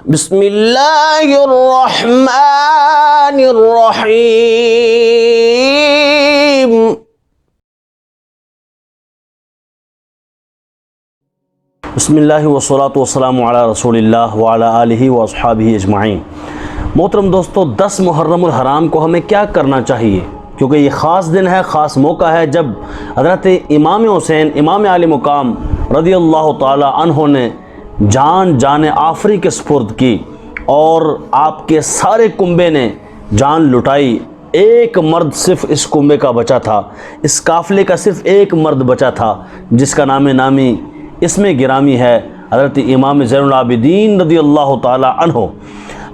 بسم اللہ الرحمن الرحیم۔ بسم اللہ والصلاة والسلام علی رسول اللہ وعلی آلہ واصحابہ اجمعین۔ محترم دوستو، 10 محرم الحرام کو ہمیں کیا کرنا چاہیے؟ کیونکہ یہ خاص دن ہے، خاص موقع ہے جب حضرت امام حسین امام عالی مقام رضی اللہ تعالی عنہ نے جان آفری کے سپرد کی اور آپ کے سارے کنبے نے جان لٹائی۔ ایک مرد صرف اس کنبے کا بچا تھا، اس قافلے کا صرف ایک مرد بچا تھا جس کا نامی اس میں گرامی ہے حضرت امام زین العابدین رضی اللہ تعالی عنہ۔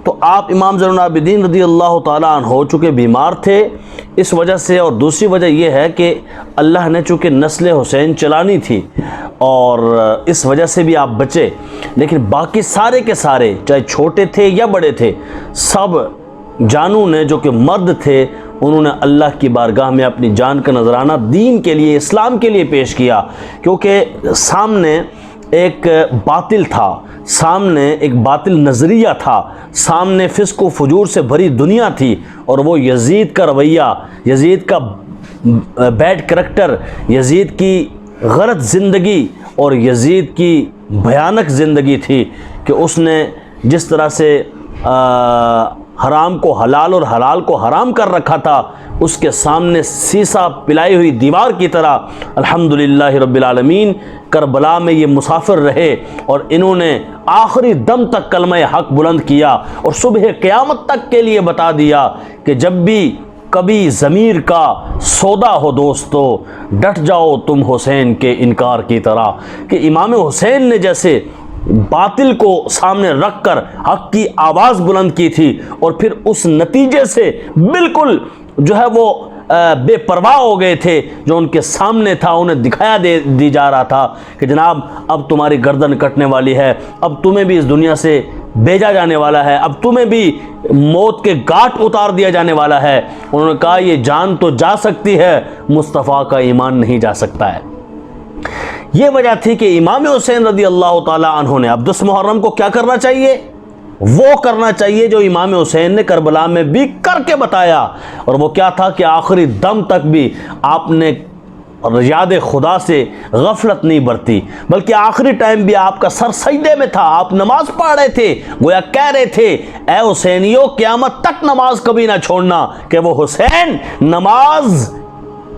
تو آپ امام زین العابدین رضی اللہ تعالی عنہ چونکہ بیمار تھے اس وجہ سے، اور دوسری وجہ یہ ہے کہ اللہ نے چونکہ نسل حسین چلانی تھی اور اس وجہ سے بھی آپ بچے، لیکن باقی سارے کے سارے چاہے چھوٹے تھے یا بڑے تھے، سب جانوں نے جو کہ مرد تھے انہوں نے اللہ کی بارگاہ میں اپنی جان کا نذرانہ دین کے لیے، اسلام کے لیے پیش کیا، کیونکہ سامنے ایک باطل تھا، سامنے ایک باطل نظریہ تھا، سامنے فسق و فجور سے بھری دنیا تھی، اور وہ یزید کا رویہ، یزید کا بیڈ کریکٹر، یزید کی غلط زندگی اور یزید کی بھیانک زندگی تھی کہ اس نے جس طرح سے حرام کو حلال اور حلال کو حرام کر رکھا تھا، اس کے سامنے سیسا پلائی ہوئی دیوار کی طرح الحمدللہ رب العالمین کربلا میں یہ مسافر رہے، اور انہوں نے آخری دم تک کلمہ حق بلند کیا اور صبح قیامت تک کے لیے بتا دیا کہ جب بھی کبھی ضمیر کا سودا ہو دوستو، ڈٹ جاؤ تم حسین کے انکار کی طرح، کہ امام حسین نے جیسے باطل کو سامنے رکھ کر حق کی آواز بلند کی تھی، اور پھر اس نتیجے سے بالکل جو ہے وہ بے پرواہ ہو گئے تھے، جو ان کے سامنے تھا انہیں دکھایا دی جا رہا تھا کہ جناب اب تمہاری گردن کٹنے والی ہے، اب تمہیں بھی اس دنیا سے بھیجا جانے والا ہے، اب تمہیں بھی موت کے گھاٹ اتار دیا جانے والا ہے۔ انہوں نے کہا یہ جان تو جا سکتی ہے، مصطفیٰ کا ایمان نہیں جا سکتا ہے۔ یہ وجہ تھی کہ امام حسین رضی اللہ تعالی عنہ نے اب 10 محرم کو کیا کرنا چاہیے؟ وہ کرنا چاہیے جو امام حسین نے کربلا میں بھی کر کے بتایا، اور وہ کیا تھا کہ آخری دم تک بھی آپ نے یاد خدا سے غفلت نہیں برتی، بلکہ آخری ٹائم بھی آپ کا سر سجدے میں تھا، آپ نماز پڑھ رہے تھے، گویا کہہ رہے تھے اے حسینیوں قیامت تک نماز کبھی نہ چھوڑنا، کہ وہ حسین نماز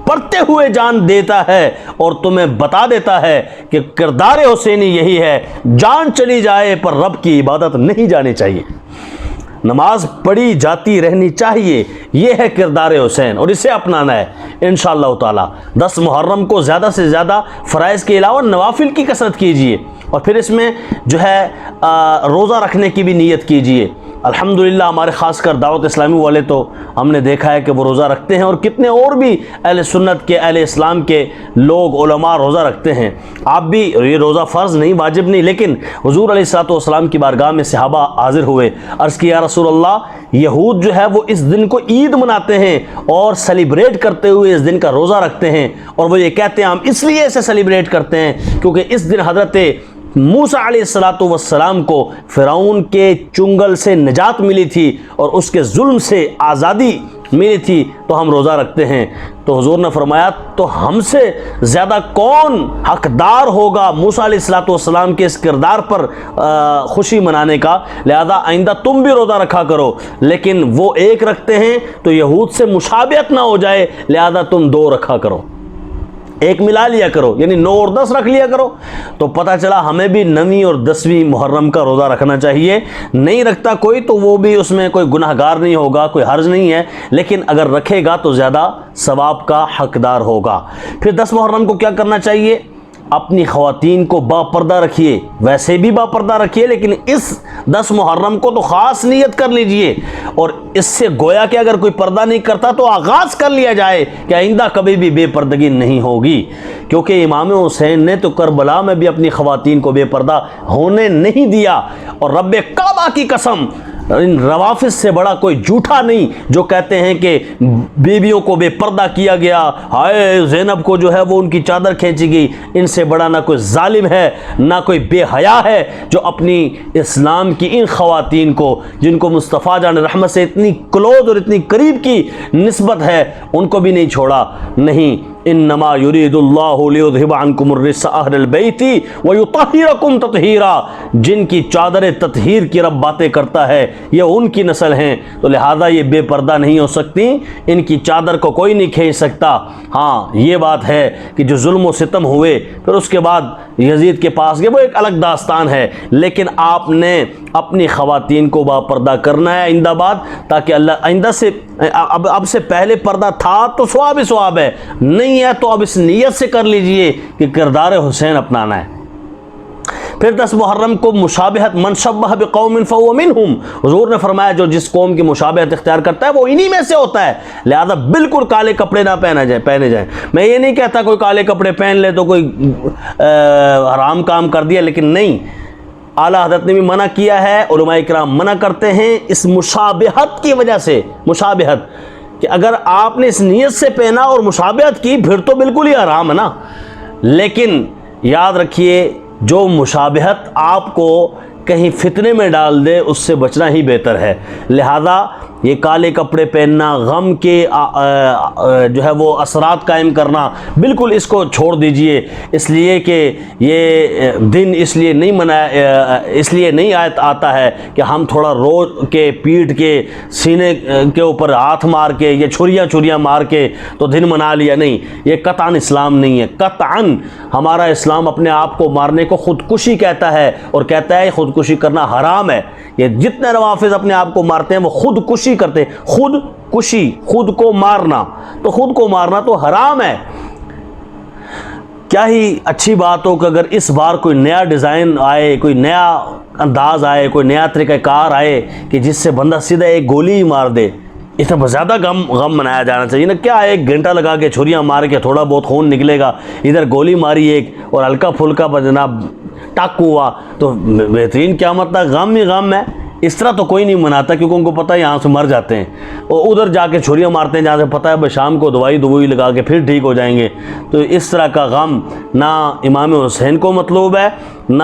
پڑھتے ہوئے جان دیتا ہے اور تمہیں بتا دیتا ہے کہ کردار حسینی یہی ہے، جان چلی جائے پر رب کی عبادت نہیں جانی چاہیے، نماز پڑھی جاتی رہنی چاہیے، یہ ہے کردار حسین، اور اسے اپنانا ہے انشاءاللہ تعالی۔ 10 محرم کو زیادہ سے زیادہ فرائض کے علاوہ نوافل کی کثرت کیجئے، اور پھر اس میں جو ہے روزہ رکھنے کی بھی نیت کیجئے۔ الحمدللہ ہمارے خاص کر دعوت اسلامی والے تو ہم نے دیکھا ہے کہ وہ روزہ رکھتے ہیں، اور کتنے اور بھی اہل سنت کے، اہل اسلام کے لوگ علماء روزہ رکھتے ہیں۔ آپ بھی، یہ روزہ فرض نہیں، واجب نہیں، لیکن حضور علیہ الصلوۃ والسلام کی بارگاہ میں صحابہ حاضر ہوئے، عرض کیا یا رسول اللہ، یہود جو ہے وہ اس دن کو عید مناتے ہیں اور سیلیبریٹ کرتے ہوئے اس دن کا روزہ رکھتے ہیں، اور وہ یہ کہتے ہیں ہم اس لیے اسے سیلیبریٹ کرتے ہیں کیونکہ اس دن حضرت موسیٰ علیہ السلام کو فرعون کے چنگل سے نجات ملی تھی اور اس کے ظلم سے آزادی ملی تھی، تو ہم روزہ رکھتے ہیں۔ تو حضور نے فرمایا تو ہم سے زیادہ کون حقدار ہوگا موسیٰ علیہ السلام کے اس کردار پر خوشی منانے کا، لہذا آئندہ تم بھی روزہ رکھا کرو، لیکن وہ ایک رکھتے ہیں تو یہود سے مشابہت نہ ہو جائے، لہذا تم 2 رکھا کرو، ایک ملا لیا کرو، یعنی 9 اور 10 رکھ لیا کرو۔ تو پتہ چلا ہمیں بھی 9ویں اور 10ویں محرم کا روزہ رکھنا چاہیے۔ نہیں رکھتا کوئی تو وہ بھی اس میں کوئی گناہ گار نہیں ہوگا، کوئی حرج نہیں ہے، لیکن اگر رکھے گا تو زیادہ ثواب کا حقدار ہوگا۔ پھر 10 محرم کو کیا کرنا چاہیے؟ اپنی خواتین کو با پردہ رکھیے، ویسے بھی با پردہ رکھیے، لیکن اس 10 محرم کو تو خاص نیت کر لیجئے، اور اس سے گویا کہ اگر کوئی پردہ نہیں کرتا تو آغاز کر لیا جائے کہ آئندہ کبھی بھی بے پردگی نہیں ہوگی، کیونکہ امام حسین نے تو کربلا میں بھی اپنی خواتین کو بے پردہ ہونے نہیں دیا، اور رب کعبہ کی قسم ان روافظ سے بڑا کوئی جھوٹا نہیں جو کہتے ہیں کہ بیویوں کو بے پردہ کیا گیا، ہائے زینب کو جو ہے وہ ان کی چادر کھینچی گئی۔ ان سے بڑا نہ کوئی ظالم ہے نہ کوئی بے حیا ہے جو اپنی اسلام کی ان خواتین کو، جن کو مصطفیٰ جان رحمت سے اتنی کلوز اور اتنی قریب کی نسبت ہے، ان کو بھی نہیں چھوڑا۔ نہیں، انما یرید اللہ لیذھب عنکم الرجس اہل البیت ویطہرکم تطہیرا، جن کی چادر تطہیر کی رب باتیں کرتا ہے یہ ان کی نسل ہیں، تو لہذا یہ بے پردہ نہیں ہو سکتی، ان کی چادر کو کوئی نہیں کھینچ سکتا۔ ہاں یہ بات ہے کہ جو ظلم و ستم ہوئے پھر اس کے بعد یزید کے پاس گئے، وہ ایک الگ داستان ہے، لیکن آپ نے اپنی خواتین کو با پردہ کرنا ہے آئندہ بعد، تاکہ اللہ آئندہ سے اب سے پہلے پردہ تھا تو ثواب ہی ثواب ہے، نہیں ہے تو اب اس نیت سے کر لیجئے کہ کردار حسین اپنانا ہے۔ پھر 10 محرم کو مشابہت، من شبہ بقوم فہو منہم، حضور نے فرمایا جو جس قوم کی مشابہت اختیار کرتا ہے وہ انہی میں سے ہوتا ہے، لہذا بالکل کالے کپڑے نہ پہنے جائیں۔ میں یہ نہیں کہتا کوئی کالے کپڑے پہن لے تو کوئی حرام کام کر دیا، لیکن نہیں، اعلیٰ حضرت نے بھی منع کیا ہے، علماء کرام منع کرتے ہیں اس مشابہت کی وجہ سے، مشابہت کہ اگر آپ نے اس نیت سے پہنا اور مشابہت کی پھر تو بالکل ہی حرام ہے نا، لیکن یاد رکھیے جو مشابہت آپ کو کہیں فتنے میں ڈال دے اس سے بچنا ہی بہتر ہے، لہذا یہ کالے کپڑے پہننا، غم کے جو ہے وہ اثرات قائم کرنا، بالکل اس کو چھوڑ دیجئے، اس لیے کہ یہ دن اس لیے نہیں منایا، اس لیے نہیں آتا ہے کہ ہم تھوڑا رو کے پیٹ کے سینے کے اوپر ہاتھ مار کے یا چھریاں مار کے تو دن منا لیا، نہیں، یہ قطعاً اسلام نہیں ہے۔ قطعاً ہمارا اسلام اپنے آپ کو مارنے کو خودکشی کہتا ہے، اور کہتا ہے خودکشی کرنا حرام ہے۔ یہ جتنے روافظ اپنے آپ کو مارتے ہیں وہ خودکشی کرتے ہیں، خودکشی، خود کو مارنا، تو خود کو مارنا تو حرام ہے۔ کیا ہی اچھی بات ہو کہ اگر اس بار کوئی نیا ڈیزائن آئے، کوئی نیا انداز آئے، کوئی نیا طریقہ کار آئے کہ جس سے بندہ سیدھا ایک گولی ہی مار دے، اتنا زیادہ غم منایا جانا چاہیے نا۔ کیا ایک گھنٹہ لگا کے چھریاں مار کے تھوڑا بہت خون نکلے گا، ادھر گولی ماری ایک اور ہلکا پھلکا جناب ٹک ہوا تو بہترین، کیا مطلب غم ہی غم ہے۔ اس طرح تو کوئی نہیں مناتا، کیونکہ ان کو پتہ ہے یہاں سے مر جاتے ہیں، اور ادھر جا کے چھریاں مارتے ہیں جہاں سے پتہ ہے بھائی شام کو دوائی لگا کے پھر ٹھیک ہو جائیں گے۔ تو اس طرح کا غم نہ امام حسین کو مطلوب ہے، نہ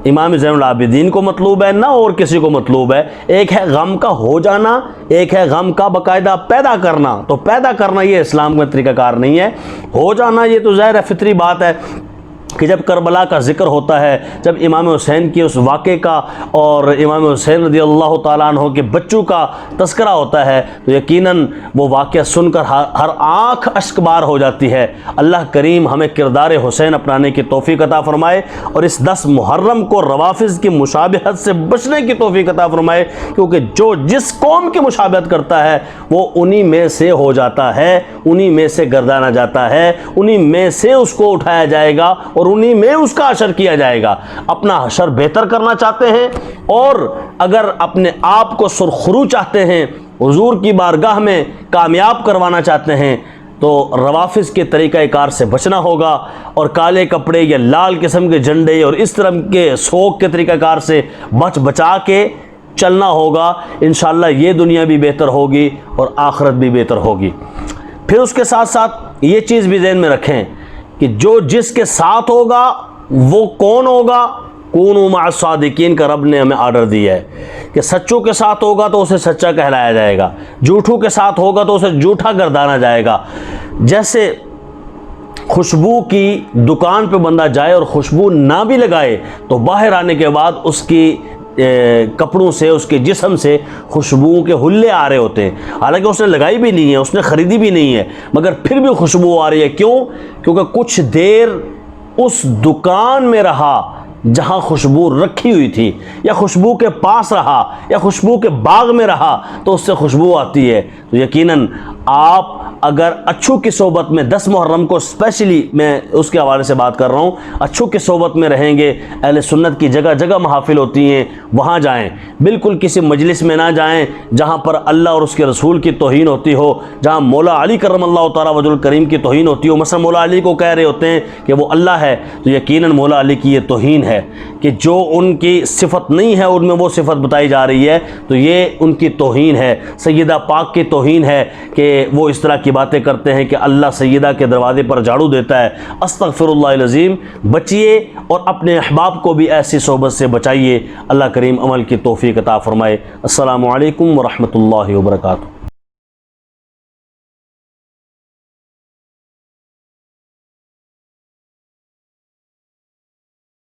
امام زین العابدین کو مطلوب ہے، نہ اور کسی کو مطلوب ہے۔ ایک ہے غم کا ہو جانا، ایک ہے غم کا باقاعدہ پیدا کرنا، تو پیدا کرنا یہ اسلام کا طریقہ کار نہیں ہے، ہو جانا یہ تو ظاہر ہے فطری بات ہے کہ جب کربلا کا ذکر ہوتا ہے، جب امام حسین کے اس واقعے کا اور امام حسین رضی اللہ تعالیٰ عنہ کے بچوں کا تذکرہ ہوتا ہے تو یقیناً وہ واقعہ سن کر ہر آنکھ اشک بار ہو جاتی ہے۔ اللہ کریم ہمیں کردار حسین اپنانے کی توفیق عطا فرمائے، اور اس 10 محرم کو روافظ کی مشابہت سے بچنے کی توفیق عطا فرمائے، کیونکہ جو جس قوم کی مشابہت کرتا ہے وہ انہی میں سے ہو جاتا ہے، انہی میں سے گردانا جاتا ہے، انہی میں سے اس کو اٹھایا جائے گا اور انہی میں اس کا حشر کیا جائے گا۔ اپنا حشر بہتر کرنا چاہتے ہیں اور اگر اپنے آپ کو سرخرو چاہتے ہیں، حضور کی بارگاہ میں کامیاب کروانا چاہتے ہیں، تو روافظ کے طریقہ کار سے بچنا ہوگا، اور کالے کپڑے یا لال قسم کے جھنڈے اور اس طرح کے سوگ کے طریقہ کار سے بچا کے چلنا ہوگا۔ انشاءاللہ یہ دنیا بھی بہتر ہوگی اور آخرت بھی بہتر ہوگی۔ پھر اس کے ساتھ ساتھ یہ چیز بھی ذہن میں رکھیں کہ جو جس کے ساتھ ہوگا وہ کون ہوگا، کونوا مع الصادقین کا رب نے ہمیں آرڈر دیا ہے کہ سچوں کے ساتھ ہوگا تو اسے سچا کہلایا جائے گا، جھوٹوں کے ساتھ ہوگا تو اسے جھوٹا گردانا جائے گا۔ جیسے خوشبو کی دکان پہ بندہ جائے اور خوشبو نہ بھی لگائے تو باہر آنے کے بعد اس کی کپڑوں سے، اس کے جسم سے خوشبوؤں کے حلے آ رہے ہوتے ہیں، حالانکہ اس نے لگائی بھی نہیں ہے، اس نے خریدی بھی نہیں ہے، مگر پھر بھی خوشبو آ رہی ہے۔ کیوں؟ کیونکہ کچھ دیر اس دکان میں رہا جہاں خوشبو رکھی ہوئی تھی، یا خوشبو کے پاس رہا، یا خوشبو کے باغ میں رہا تو اس سے خوشبو آتی ہے۔ تو یقیناً آپ اگر اچھوں کی صحبت میں 10 محرم کو اسپیشلی میں اس کے حوالے سے بات کر رہا ہوں، اچھوں کی صحبت میں رہیں گے، اہل سنت کی جگہ جگہ محافل ہوتی ہیں وہاں جائیں، بالکل کسی مجلس میں نہ جائیں جہاں پر اللہ اور اس کے رسول کی توہین ہوتی ہو، جہاں مولا علی کرم اللہ تعالیٰ وجہ الکریم کی توہین ہوتی ہو۔ مثلا مولا علی کو کہہ رہے ہوتے ہیں کہ وہ اللہ ہے، تو یقیناً مولا علی کی یہ توہین ہے کہ جو ان کی صفت نہیں ہے ان میں وہ صفت بتائی جا رہی ہے، تو یہ ان کی توہین ہے۔ سیدہ پاک کی توہین ہے کہ وہ اس طرح کی باتیں کرتے ہیں کہ اللہ سیدہ کے دروازے پر جھاڑو دیتا ہے۔ استغفر اللہ العظیم، بچیے اور اپنے احباب کو بھی ایسی صحبت سے بچائیے۔ اللہ کریم عمل کی توفیق عطا فرمائے۔ السلام علیکم ورحمۃ اللہ وبرکاتہ۔